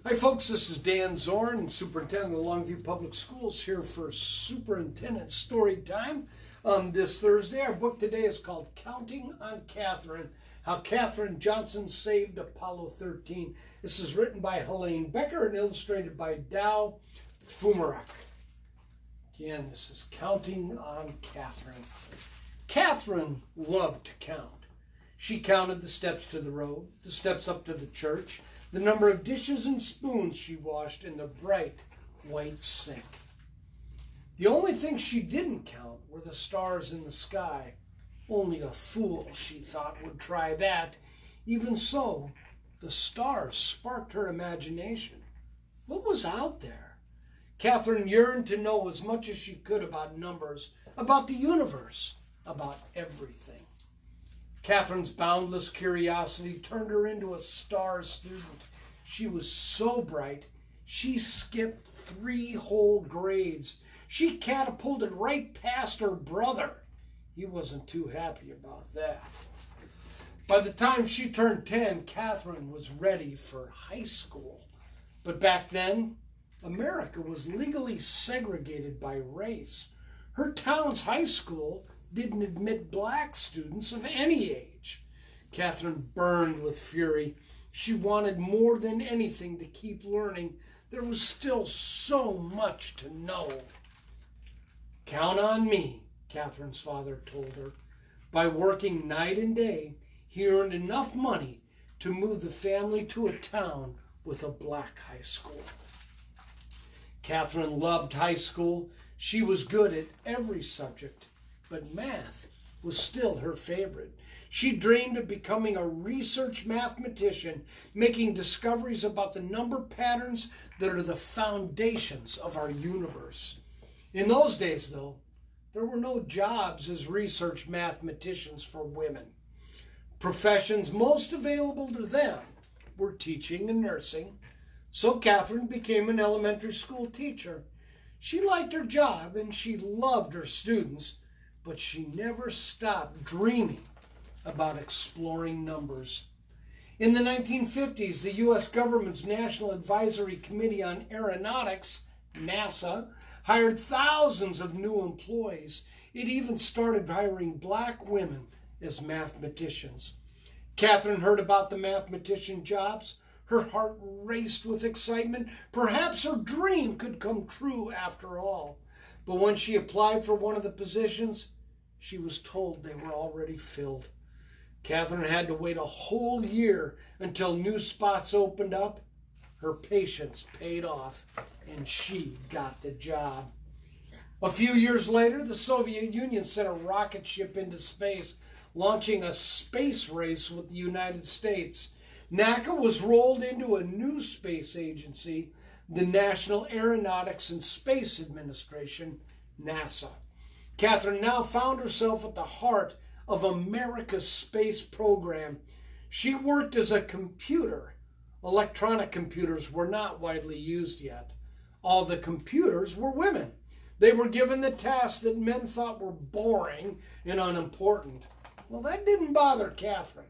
Hi folks, this is Dan Zorn, Superintendent of the Longview Public Schools, here for Superintendent Story Time. This Thursday, our book today is called Counting on Katherine, How Katherine Johnson Saved Apollo 13. This is written by Helaine Becker and illustrated by Dow Fumarek. Again, this is Counting on Katherine. Katherine loved to count. She counted the steps to the road, the steps up to the church, the number of dishes and spoons she washed in the bright white sink. The only thing she didn't count were the stars in the sky. Only a fool, she thought, would try that. Even so, the stars sparked her imagination. What was out there? Katherine yearned to know as much as she could about numbers, about the universe, about everything. Katherine's boundless curiosity turned her into a star student. She was so bright, she skipped 3 whole grades. She catapulted right past her brother. He wasn't too happy about that. By the time she turned 10, Katherine was ready for high school. But back then, America was legally segregated by race. Her town's high school didn't admit black students of any age. Katherine burned with fury. She wanted more than anything to keep learning. There was still so much to know. Count on me, Katherine's father told her. By working night and day, he earned enough money to move the family to a town with a black high school. Katherine loved high school. She was good at every subject, but math was still her favorite. She dreamed of becoming a research mathematician, making discoveries about the number patterns that are the foundations of our universe. In those days, though, there were no jobs as research mathematicians for women. Professions most available to them were teaching and nursing, so Katherine became an elementary school teacher. She liked her job and she loved her students, but she never stopped dreaming about exploring numbers. In the 1950s, the U.S. government's National Advisory Committee on Aeronautics, NASA, hired thousands of new employees. It even started hiring black women as mathematicians. Katherine heard about the mathematician jobs. Her heart raced with excitement. Perhaps her dream could come true after all. But when she applied for one of the positions, she was told they were already filled. Katherine had to wait a whole year until new spots opened up. Her patience paid off, and she got the job. A few years later, the Soviet Union sent a rocket ship into space, launching a space race with the United States. NACA was rolled into a new space agency, the National Aeronautics and Space Administration, NASA. Katherine now found herself at the heart of America's space program. She worked as a computer. Electronic computers were not widely used yet. All the computers were women. They were given the tasks that men thought were boring and unimportant. Well, that didn't bother Katherine.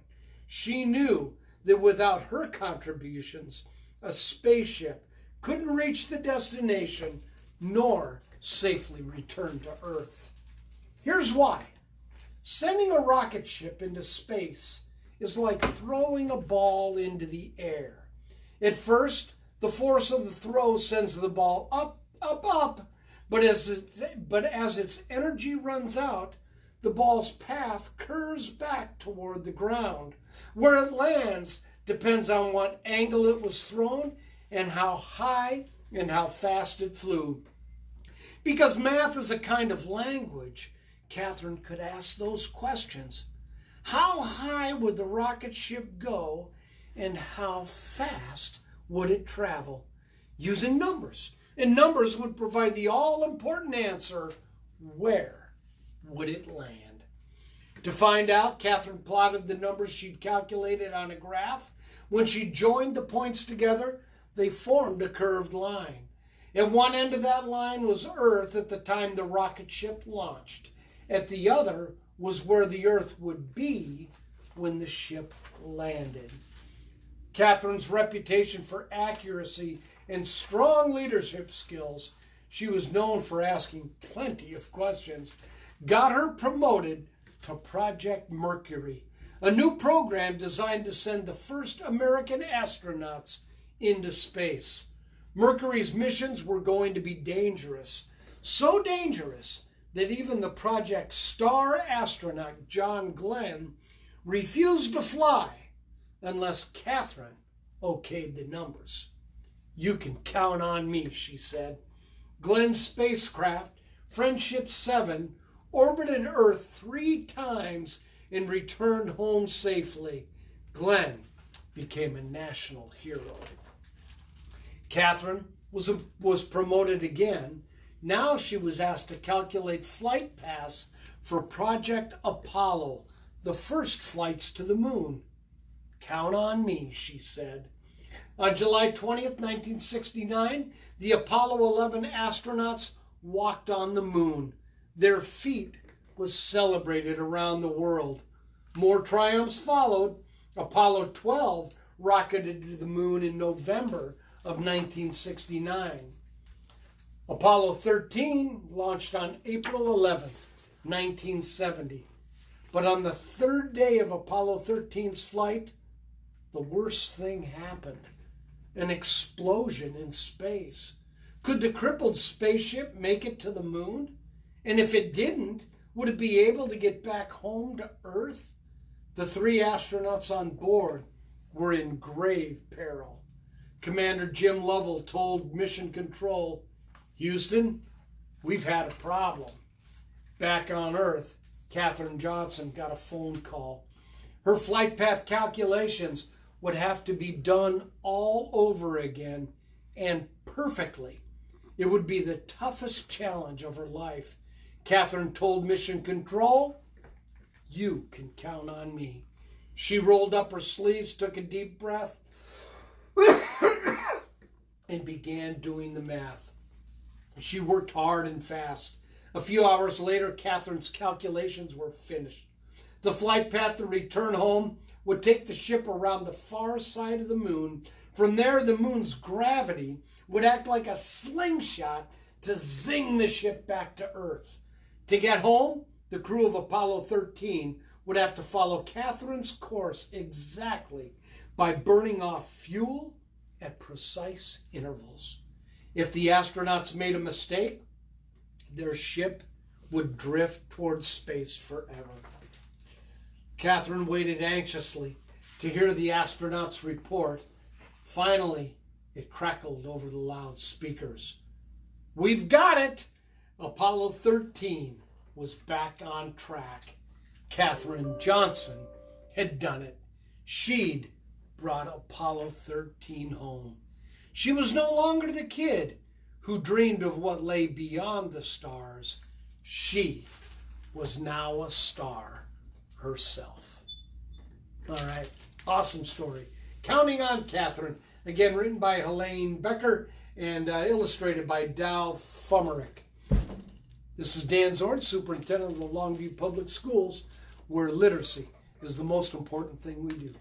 She knew that without her contributions, a spaceship couldn't reach the destination nor safely return to Earth. Here's why. Sending a rocket ship into space is like throwing a ball into the air. At first, the force of the throw sends the ball up, up, up, but as its energy runs out, the ball's path curves back toward the ground. Where it lands depends on what angle it was thrown and how high and how fast it flew. Because math is a kind of language, Katherine could ask those questions. How high would the rocket ship go, and how fast would it travel? Using numbers. And numbers would provide the all-important answer, where would it land? To find out, Katherine plotted the numbers she'd calculated on a graph. When she joined the points together, they formed a curved line. At one end of that line was Earth at the time the rocket ship launched. At the other was where the Earth would be when the ship landed. Katherine's reputation for accuracy and strong leadership skills, she was known for asking plenty of questions, got her promoted to Project Mercury, a new program designed to send the first American astronauts into space. Mercury's missions were going to be dangerous, so dangerous that even the project's star astronaut, John Glenn, refused to fly unless Katherine okayed the numbers. "You can count on me," she said. Glenn's spacecraft, Friendship 7, orbited Earth 3 times and returned home safely. Glenn became a national hero. Katherine was promoted again. Now she was asked to calculate flight paths for Project Apollo, the first flights to the moon. "Count on me," she said. On July 20th, 1969, the Apollo 11 astronauts walked on the moon. Their feat was celebrated around the world. More triumphs followed. Apollo 12 rocketed to the moon in November of 1969. Apollo 13 launched on April 11th, 1970. But on the third day of Apollo 13's flight, the worst thing happened. An explosion in space. Could the crippled spaceship make it to the moon? And if it didn't, would it be able to get back home to Earth? The 3 astronauts on board were in grave peril. Commander Jim Lovell told Mission Control, "Houston, we've had a problem." Back on Earth, Katherine Johnson got a phone call. Her flight path calculations would have to be done all over again, and perfectly. It would be the toughest challenge of her life. Katherine told Mission Control, "You can count on me." She rolled up her sleeves, took a deep breath, and began doing the math. She worked hard and fast. A few hours later, Katherine's calculations were finished. The flight path to return home would take the ship around the far side of the moon. From there, the moon's gravity would act like a slingshot to zing the ship back to Earth. To get home, the crew of Apollo 13 would have to follow Katherine's course exactly by burning off fuel at precise intervals. If the astronauts made a mistake, their ship would drift towards space forever. Katherine waited anxiously to hear the astronauts' report. Finally, it crackled over the loudspeakers. "We've got it!" Apollo 13 was back on track. Katherine Johnson had done it. She'd brought Apollo 13 home. She was no longer the kid who dreamed of what lay beyond the stars. She was now a star herself. All right, awesome story. Counting on Katherine. Again, written by Helaine Becker and illustrated by Dow Fumerick. This is Dan Zorn, Superintendent of the Longview Public Schools, where literacy is the most important thing we do.